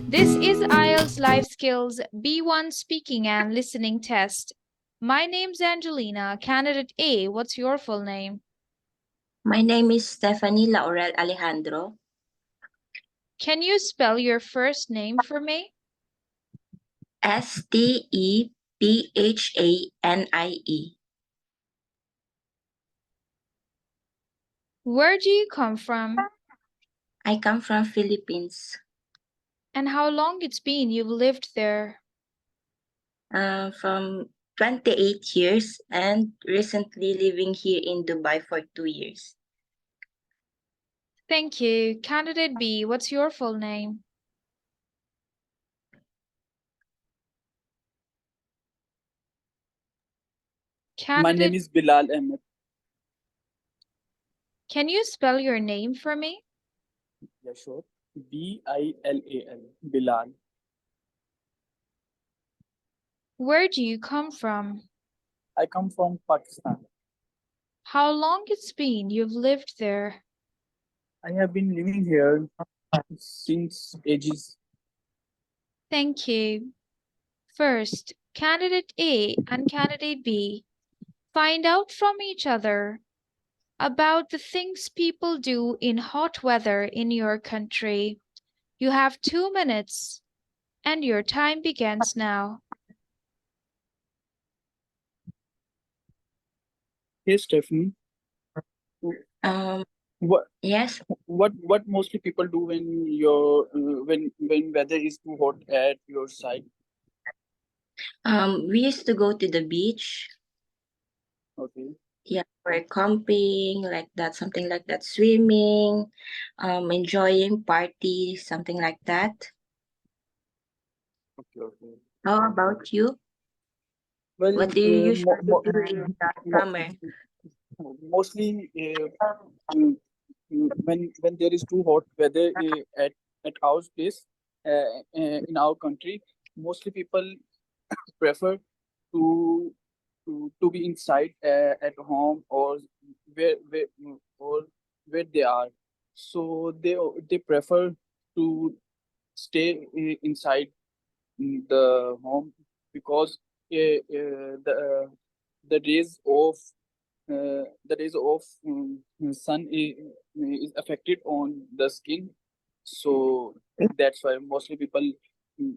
This is IELTS Life Skills B1 speaking and listening test. My name's Angelina. Candidate A, what's your full name? My name is Stephanie Laurel Alejandro. Can you spell your first name for me? Stephanie. Where do you come from? I come from Philippines. And how long it's been you've lived there? From 28 years and recently living here in Dubai for 2 years. Thank you. Candidate B, what's your full name? My name is Bilal Ahmed. Can you spell your name for me? Yeah, sure. Bilal. Bilal. Where do you come from? I come from Pakistan. How long it's been you've lived there? I have been living here since ages. Thank you. First, Candidate A and Candidate B find out from each other about the things people do in hot weather in your country. You have 2 minutes and your time begins now. Hey Stephanie, what Yes. what mostly people do when when weather is too hot at your side? We used to go to the beach. Okay. Yeah, for camping, like that, something like that, swimming, enjoying parties, something like that. Okay. Okay. How about you? Well, What do you usually do in the mo summer? mostly mm, when there is too hot weather at our place in our country, mostly people prefer to to be inside at home or where or where they are. So they prefer to stay inside the home because the rays of sun is affected on the skin, so that's why mostly people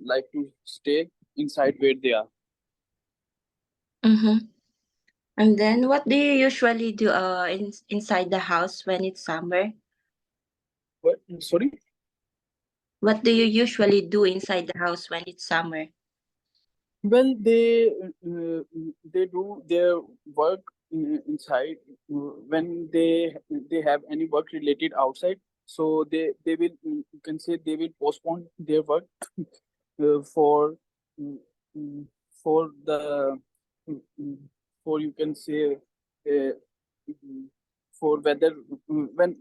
like to stay inside where they are. Mm-hmm. And then what do you usually do inside the house when it's summer? What? Sorry. What do you usually do inside the house when it's summer? Well, they do their work inside when they have any work related outside. So they will you can say they will postpone their work for mm, mm, for the for you can say mm, for weather when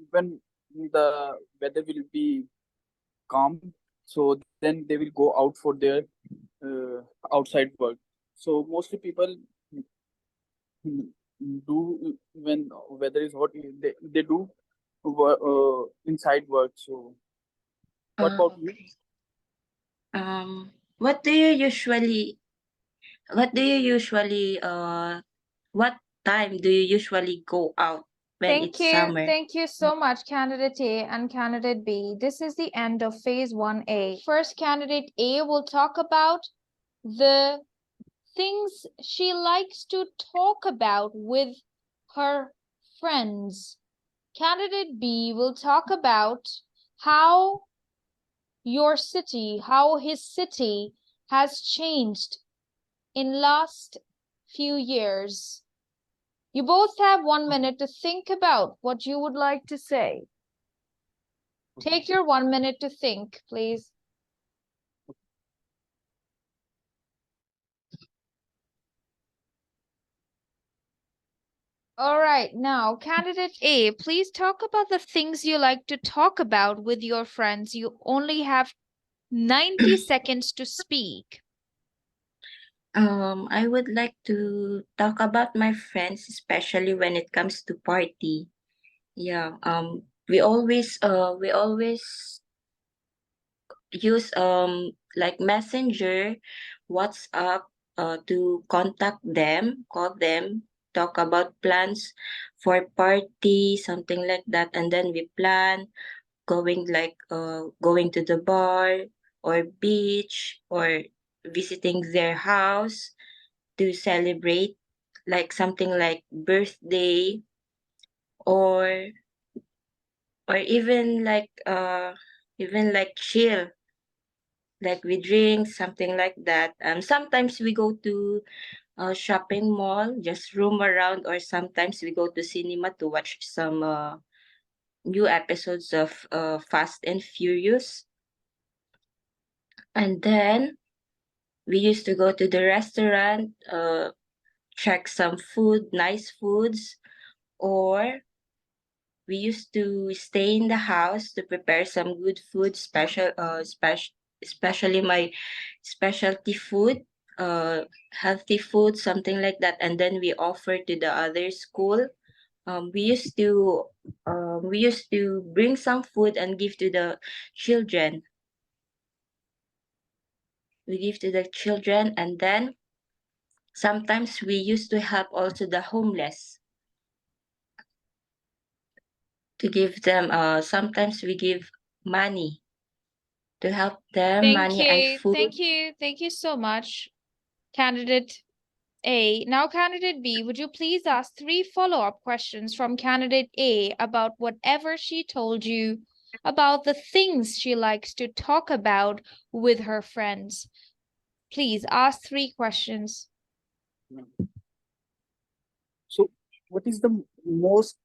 the weather will be calm, so then they will go out for their outside work. So mostly people mm, do when weather is hot, they do inside work. So what about you? Okay. What do you usually what do you usually what time do you usually go out when Thank it's you. summer? Thank you so much, Candidate A and Candidate B. This is the end of Phase 1A. First, Candidate A will talk about the things she likes to talk about with her friends. Candidate B will talk about how how his city has changed in last few years. You both have 1 minute to think about what you would like to say. Take your 1 minute to think, please. All right, now, Candidate A, please talk about the things you like to talk about with your friends. You only have 90 seconds to speak. I would like to talk about my friends, especially when it comes to party. Yeah. We always use like Messenger, WhatsApp, to contact them, call them, talk about plans for party, something like that, and then we plan going to the bar or beach or visiting their house to celebrate, like something like birthday, or even like chill, like we drink something like that. Sometimes we go to a shopping mall, just roam around, or sometimes we go to cinema to watch some new episodes of Fast and Furious. And then we used to go to the restaurant, check some food, nice foods, or we used to stay in the house to prepare some good food, especially my specialty food, healthy food, something like that. And then we offer to the other school. We used to bring some food and give to the children. We give to the children, and then sometimes we used to help also the homeless to give them. Sometimes we give money to help them, Thank money and you. food. Thank you so much, candidate A. Now, candidate B, would you please ask 3 follow-up questions from candidate A about whatever she told you about the things she likes to talk about with her friends? Please ask 3 questions. So, what is the most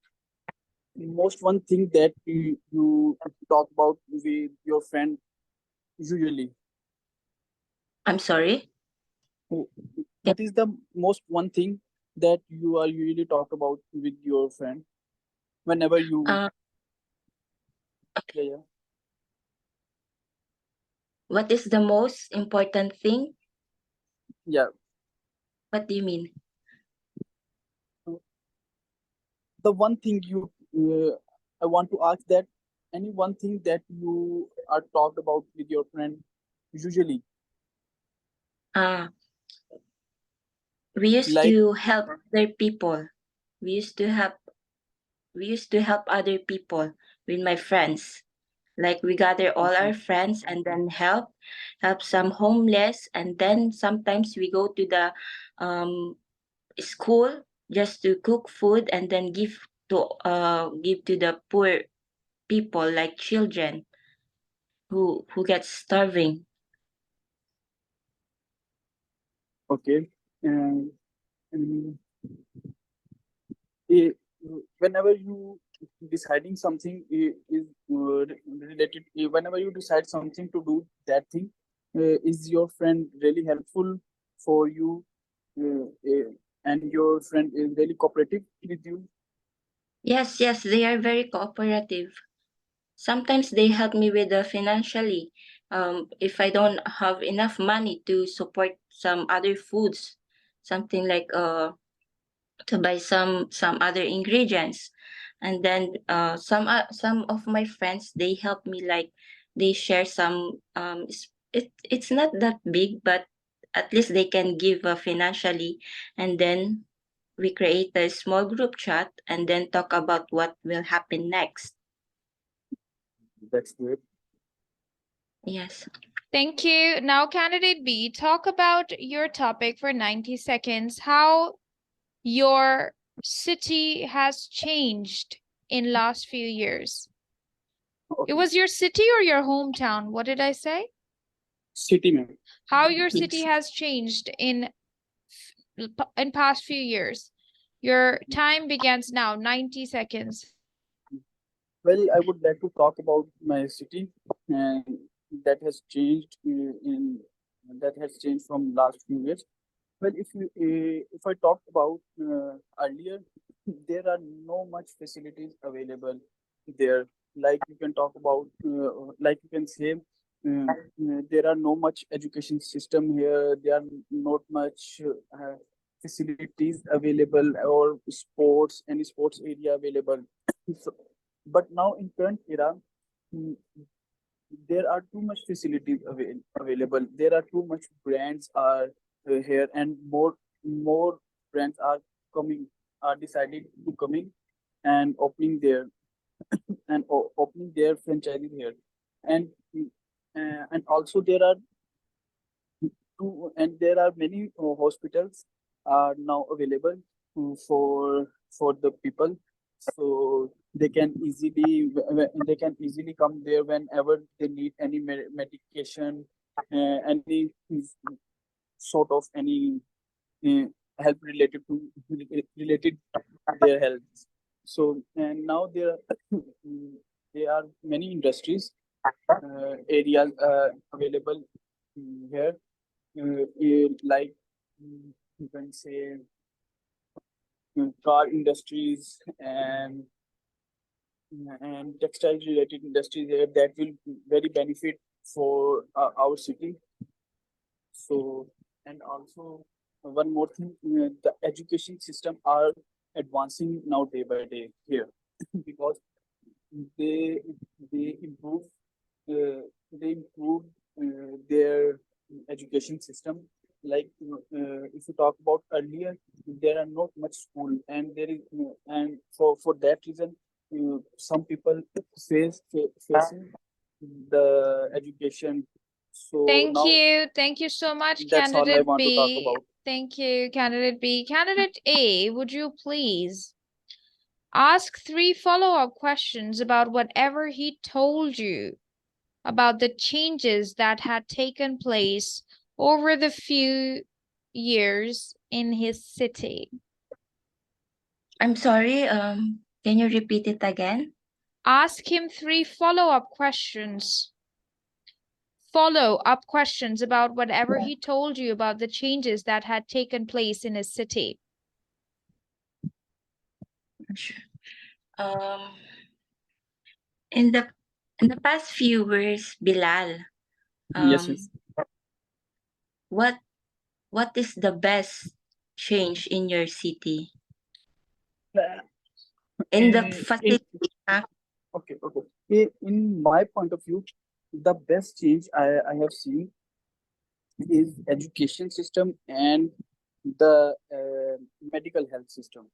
one thing that you talk about with your friend usually? I'm sorry. What is the most one thing that you are usually talk about with your friend whenever you? Uh, Yeah. what is the most important thing? Yeah. What do you mean? The one thing you I want to ask that any one thing that you are talked about with your friend usually, Uh, we used like to help other people. We used to help. We used to help other people with my friends. Like we gather all our friends and then help some homeless, and then sometimes we go to the um school just to cook food and then give to the poor people, like children who get starving. okay, and, and eh, whenever you deciding something is related, whenever you decide something to do that thing, is your friend really helpful for you, and your friend is really cooperative with you? Yes, they are very cooperative. Sometimes they help me with the financially. If I don't have enough money to support some other foods, something like to buy some other ingredients, and then some of my friends, they help me, like they share some it's not that big, but at least they can give financially, and then we create a small group chat and then talk about what will happen next. That's great. Yes. Thank you. Now, candidate B, talk about your topic for 90 seconds. How your city has changed in last few years. It Okay. was your city or your hometown? What did I say? City, ma'am. How your city has changed in past few years. Your time begins now, 90 seconds. Well, I would like to talk about my city, and that has changed in that has changed from last few years. Well, if I talk about earlier, there are no much facilities available there. Like you can talk about, like you can say, there are no much education system here. There are not much facilities available, or any sports area available. So, but now in current era, mm, there are too much facilities available. There are too much brands are here, and more brands are coming, are decided to coming and opening their opening their franchises here, and and also there are there are many hospitals are now available for the people, so they can easily come there whenever they need any medication, any sort of any uh, help related to their health. So and now there are many industries areas available here, like you can say car industries and textile related industries here that will very benefit for our city. So and also one more thing, the education system are advancing now day by day here because they they improve uh, they improve their education system. Like if you talk about earlier, there are not much school, and there is and for that reason, some people facing the education. So Thank now you. Thank you so much, that's all I candidate want to talk B. about. Thank you, candidate B. Candidate A, would you please ask 3 follow-up questions about whatever he told you about the changes that had taken place over the few years in his city? I'm sorry, can you repeat it again? Ask him 3 follow-up questions. Follow-up questions about whatever he told you about the changes that had taken place in his city. Sure. In the past few years, Bilal, Yes, um, yes. what is the best change in your city? Uh, In the in facility, huh? Okay, okay. In my point of view, the best change I have seen is education system and the medical health system.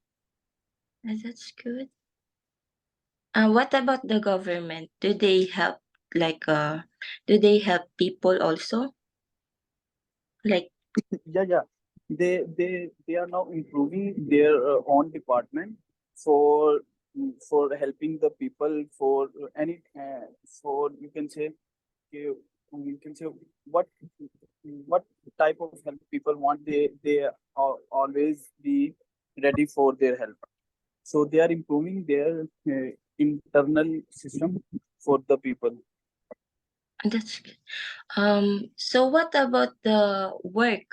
That's good. What about the government? Do they help, like, do they help people also? Like, Yeah, yeah. They are now improving their own department for helping the people for any for you you can say what what type of help people want. They are always be ready for their help. So they are improving their internal system for the people. that's good. So what about the work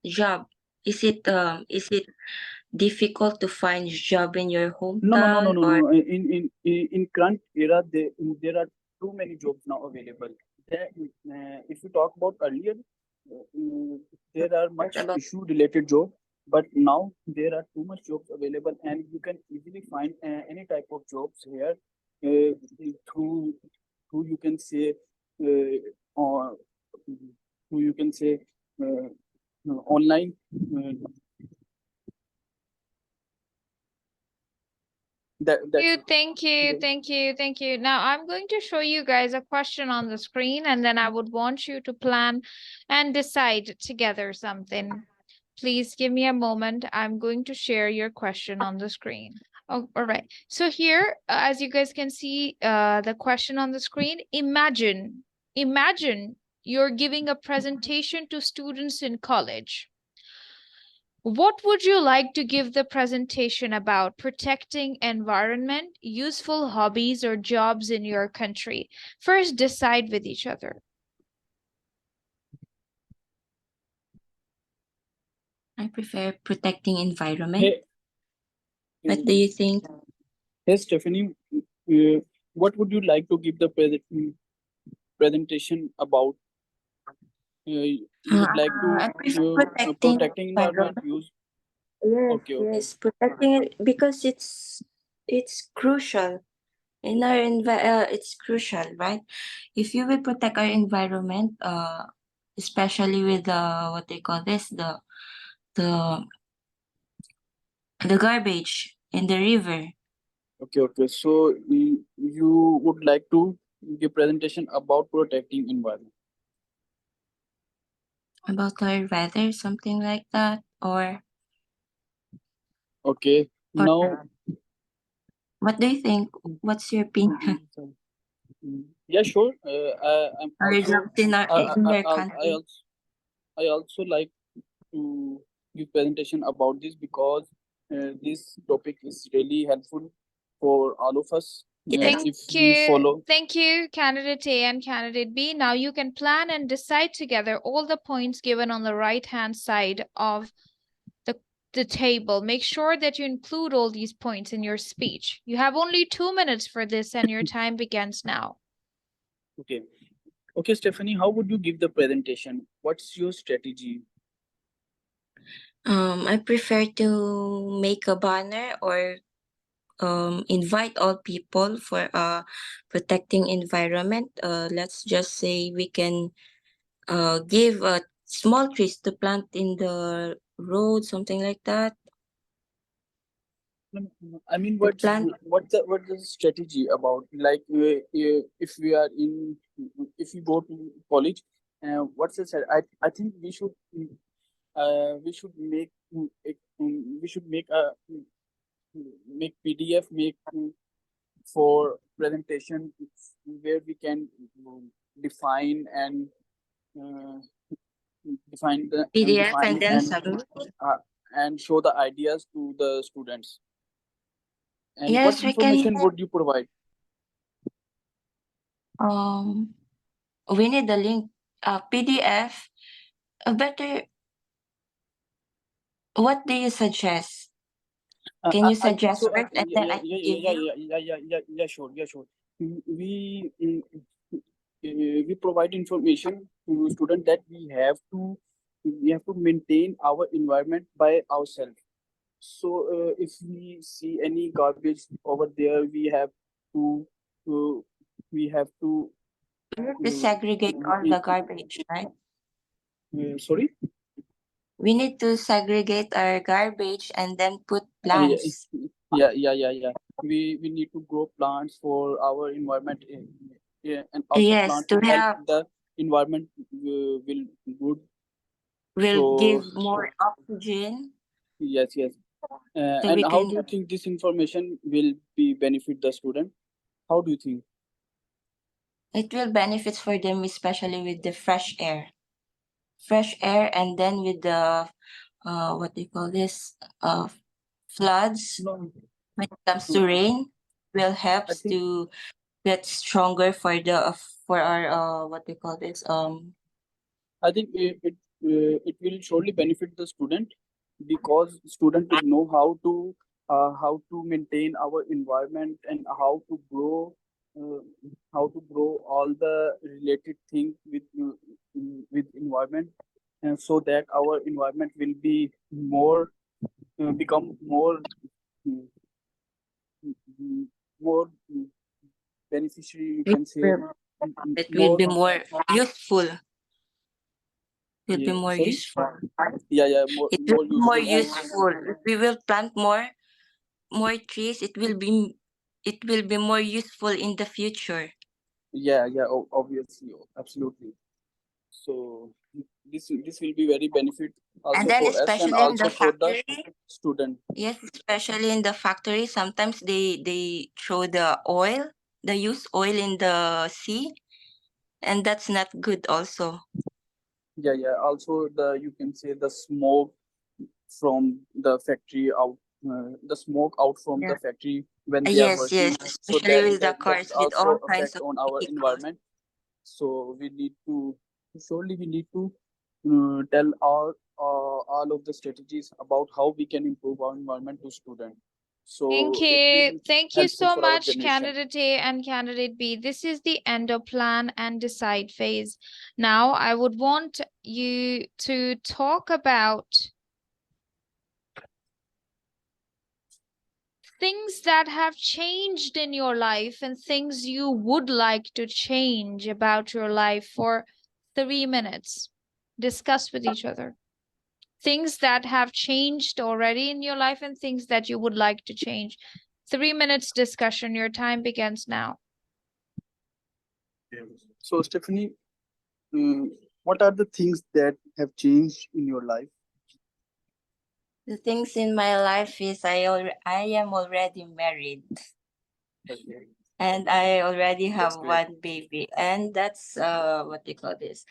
job? Is it difficult to find job in your No, no, no, no, hometown, no, or no. In current era, there are too many jobs now available. There, if you talk about earlier, there are what much about issue related job, but now there are too much jobs available, and you can easily find any type of jobs here uh, through you can say or who you can say online. That's it. Thank you, Yeah. thank you, thank you. Now I'm going to show you guys a question on the screen, and then I would want you to plan and decide together something. Please give me a moment. I'm going to share your question on the screen. Oh, all right. So here, as you guys can see, the question on the screen, imagine you're giving a presentation to students in college. What would you like to give the presentation about? Protecting environment, useful hobbies, or jobs in your country? First, decide with each other. I prefer protecting environment. Hey, What do you think? hey Stephanie, what would you like to give the presentation about? You would like to I prefer protecting protecting environment environment. use. Yes, Okay, okay. yes, protecting it because it's crucial. In our it's crucial, right? If you will protect our environment, especially with the what they call this, the the garbage in the river. Okay, okay. So you would like to give presentation about protecting environment. About our weather, something like that, Okay. or Now, what do you think? What's your opinion? yeah, sure. I'm Or also jobs in our I, in I, your I, I country? also I also like to give presentation about this because this topic is really helpful for all of us Yes. if we follow. Thank you, candidate A and candidate B. Now you can plan and decide together all the points given on the right-hand side of the table. Make sure that you include all these points in your speech. You have only 2 minutes for this and your time begins now. Okay. Okay, Stephanie, how would you give the presentation? What's your strategy? I prefer to make a banner or invite all people for protecting environment. Let's just say we can give small trees to plant in the road, something like that. I mean, To plant. what's the strategy about? Like, if we are in, if we go to college, what's the I think we should make we should make PDF for presentation where we can define and uh, define the PDF and then submit. uh, and show the ideas to the students. And what Yes, we can. information would you provide? Um, we need the link. PDF. A better. What do you suggest? Can you I think suggest so. first, and Yeah, then yeah, I yeah, give yeah, you? yeah, yeah, yeah, yeah, yeah, sure, yeah, sure. We we provide information to student that we have to maintain our environment by ourselves. So if we see any garbage over there, to uh, we have to We need to uh, segregate all the garbage, right? sorry. We need to segregate our garbage and then put Yeah, plants. yeah. We need to grow plants for our environment, and also Yes, plant to to help have the environment will good. will So give more oxygen yes, yes. so And we how can do you think this information will be benefit the student? How do you think? it will benefits for them, especially with the fresh air, and then with the what do you call this, floods. No, When it comes to no, rain, will I helps think to get stronger for the for our what do you call this, I think it will surely benefit the student because student will know how to maintain our environment and uh, how to grow all the related things with environment, and so that our environment will be more become mm, more beneficiary. You can say it will more. be more useful. Will be Yeah, more sorry. useful. Yeah, It will more be more useful and useful. If we will plant more trees, it will be more useful in the future. yeah, obviously, absolutely. So this will be very benefit And also then for us and especially in the also for the factory, student. yes, especially in the factory, sometimes they throw the used oil in the sea, and that's not good also. Yeah. Also you can say the smoke from the factory out, the smoke out from Yeah. the factory when they are Yes, yes, working. So especially with the that's cars with also all kinds affect of on our vehicles. environment. So we need to tell all of the strategies about how we can improve our environment to student. Thank So it you. will Thank you helpful so for our much, generation. candidate A and candidate B. This is the end of plan and decide phase. Now, I would want you to talk about things that have changed in your life and things you would like to change about your life for 3 minutes. Discuss with each other. Things that have changed already in your life and things that you would like to change. 3 minutes discussion. Your time begins now. So, Stephanie, what are the things that have changed in your life? The things in my life is I am already married Okay. and I already That's have great. one baby, and that's what do you call this?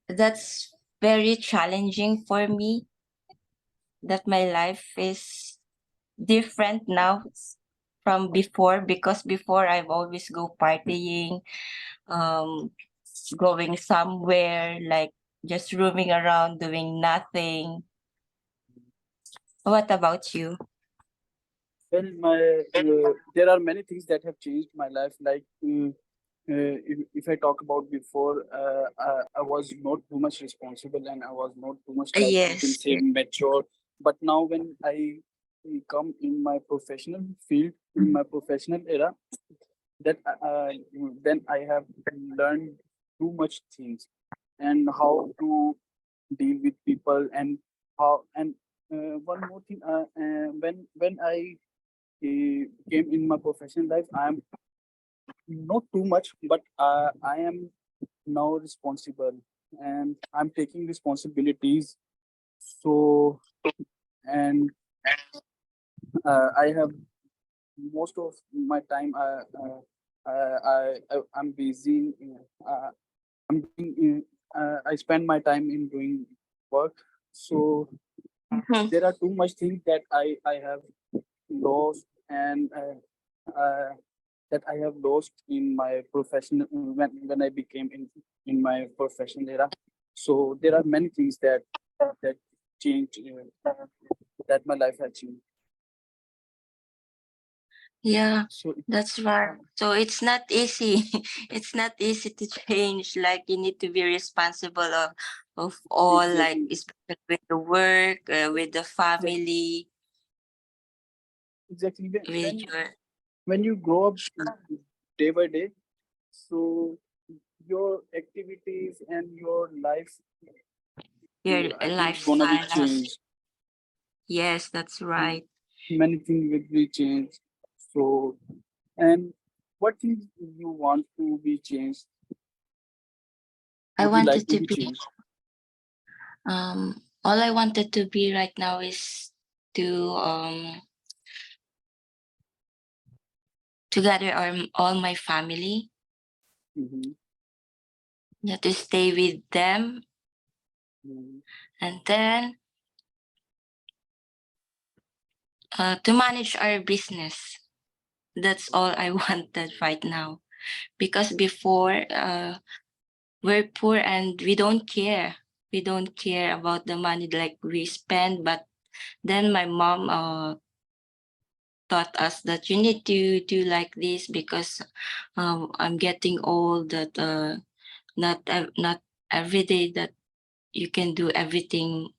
That's very challenging for me, that my life is different now from before, because before I've always go partying, um going somewhere, like just roaming around doing nothing. What about you? Well, there are many things that have changed my life. Like, if I talk about before, I was not too much responsible and I was not too much, like you can Yes, say, mature. But now, when I come in my professional field, in my professional era, that then I have learned too much things, and how to deal with people, and how and one more thing, when I came in my professional life, I am not too much, but I am now responsible, and I'm taking responsibilities. So, and I have most of my time. I'm busy. I'm doing. I spend my time in doing work. So Mhm. there are too much things that I have lost, and that I have lost in my professional, when I became in my professional era. So there are many things that changed, that my life has changed. Yeah, So that's right. So it's not easy. It's not easy to change. Like you need to be responsible of all, like exactly, especially with the work, with the exactly, family, exactly. with your When you grow up day by day, so your activities and your life is gonna be lifestyle has. changed. Yes, that's right. Many things will be changed. So, and what things you want to be changed? I Would you like wanted to to be be changed? all I wanted to be right now is to to gather all my family, Mm-hmm. yeah, to stay with them, Mm-hmm. and then to manage our business. That's all I wanted right now. Because before, we're poor and we don't care. We don't care about the money like we spend. But then my mom taught us that you need to do like this, because I'm getting old. That not every day that you can do everything,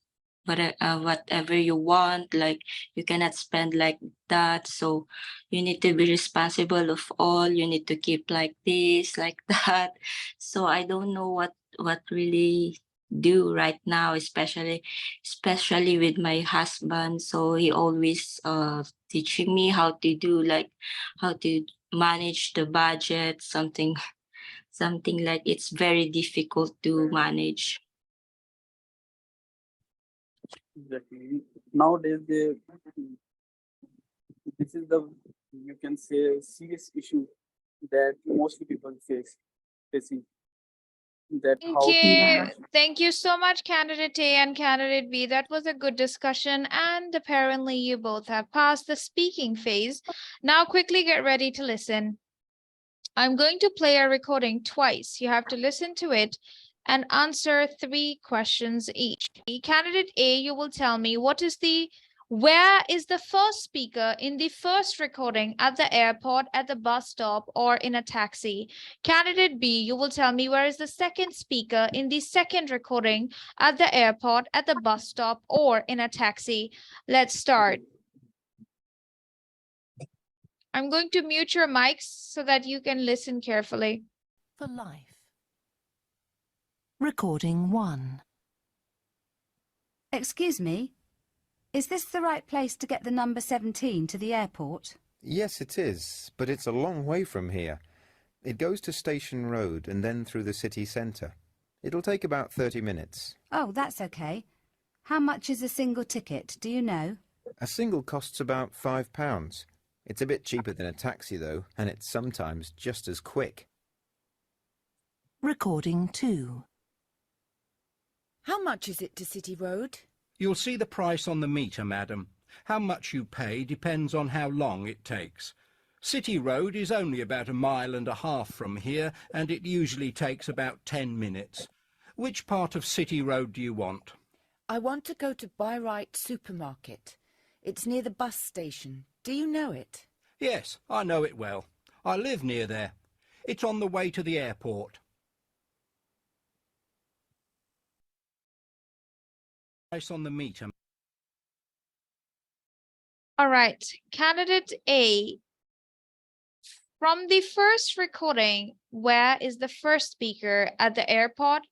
but whatever you want, like you cannot spend like that. So you need to be responsible of all. You need to keep like this, like that. So I don't know what really do right now, especially with my husband. So he always teaching me how to do, like how to manage the budget, something like it's very difficult to manage. Exactly. Nowadays, this is the, you can say, serious issue that mostly people facing. That Thank how to you. Yeah. manage. Thank you so much, candidate A and candidate B. That was a good discussion, and apparently you both have passed the speaking phase. Now quickly get ready to listen. I'm going to play a recording twice. You have to listen to it and answer 3 questions each. Candidate A, you will tell me where is the first speaker in the first recording, at the airport, at the bus stop, or in a taxi? Candidate B, you will tell me where is the second speaker in the second recording, at the airport, at the bus stop, or in a taxi. Let's start. I'm going to mute your mics so that you can listen carefully. For life. Recording 1. Excuse me, is this the right place to get the number 17 to the airport? Yes, it is, but it's a long way from here. It goes to Station Road and then through the city centre. It'll take about 30 minutes. Oh, that's okay. How much is a single ticket, do you know? A single costs about £5. It's a bit cheaper than a taxi though, and it's sometimes just as quick. Recording 2. How much is it to City Road? You'll see the price on the meter, madam. How much you pay depends on how long it takes. City Road is only about 1.5 miles from here, and it usually takes about 10 minutes. Which part of City Road do you want? I want to go to Buy Right Supermarket. It's near the bus station. Do you know it? Yes, I know it well. I live near there. It's on the way to the airport. Price on the meter. All right, candidate A. From the first recording, where is the first speaker? At the airport,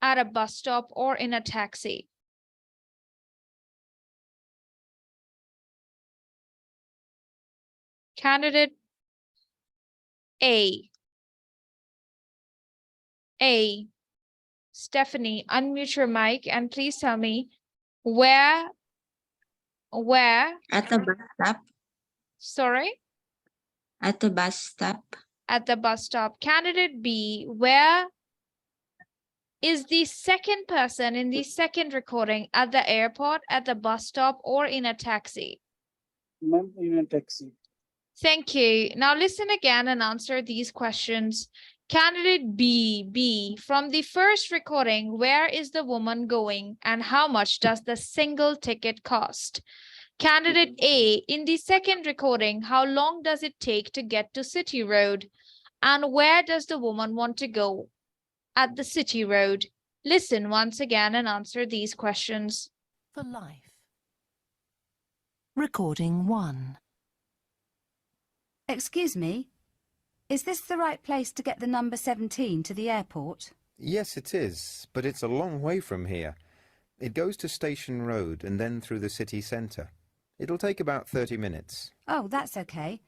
at a bus stop, or in a taxi? Candidate A. A. Stephanie, unmute your mic and please tell me where, At the bus stop. sorry, At the bus stop. at the bus stop. Candidate B, where is the second person in the second recording? At the airport, at the bus stop, or in a taxi? Ma'am, in a taxi. Thank you. Now listen again and answer these questions. Candidate B, from the first recording, where is the woman going and how much does the single ticket cost? Candidate A, in the second recording, how long does it take to get to City Road? And where does the woman want to go? At the City Road. Listen once again and answer these questions. For life. Recording 1. Excuse me, is this the right place to get the number 17 to the airport? Yes, it is, but it's a long way from here. It goes to Station Road and then through the city centre. It'll take about 30 minutes. Oh, that's okay.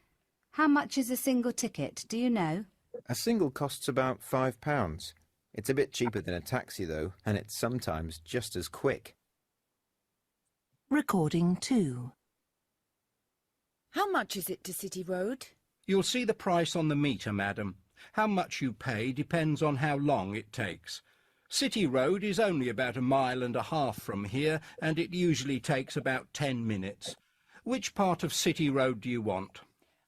How much is a single ticket, do you know? A single costs about £5. It's a bit cheaper than a taxi though, and it's sometimes just as quick. Recording 2. How much is it to City Road? You'll see the price on the meter, madam. How much you pay depends on how long it takes. City Road is only about 1.5 miles from here, and it usually takes about 10 minutes. Which part of City Road do you want?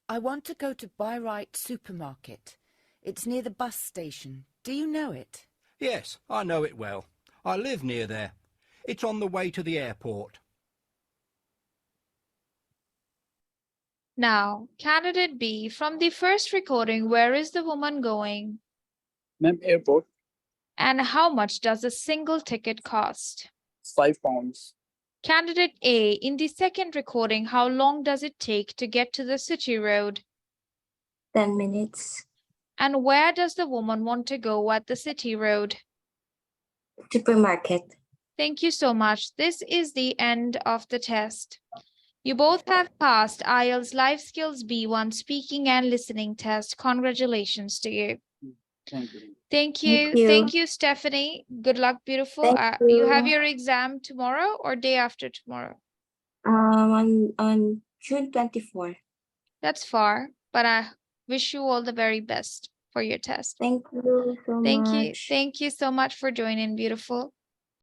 I want to go to Buy Right Supermarket. It's near the bus station. Do you know it? Yes, I know it well. I live near there. It's on the way to the airport. Now, candidate B, from the first recording, where is the woman going? Ma'am, airport. And how much does a single ticket cost? £5. Candidate A, in the second recording, how long does it take to get to the City Road? 10 minutes. And where does the woman want to go at the City Road? Supermarket. Thank you so much. This is the end of the test. You both have passed IELTS Life Skills B1 speaking and listening test. Congratulations to you. Thank you. Thank you. Thank you. Thank you, Stephanie. Good luck, beautiful. Thank You have you. your exam tomorrow or day after tomorrow? On June 24. That's far, but I wish you all the very best for your test. Thank you so Thank you. much. Thank you so much for joining, beautiful.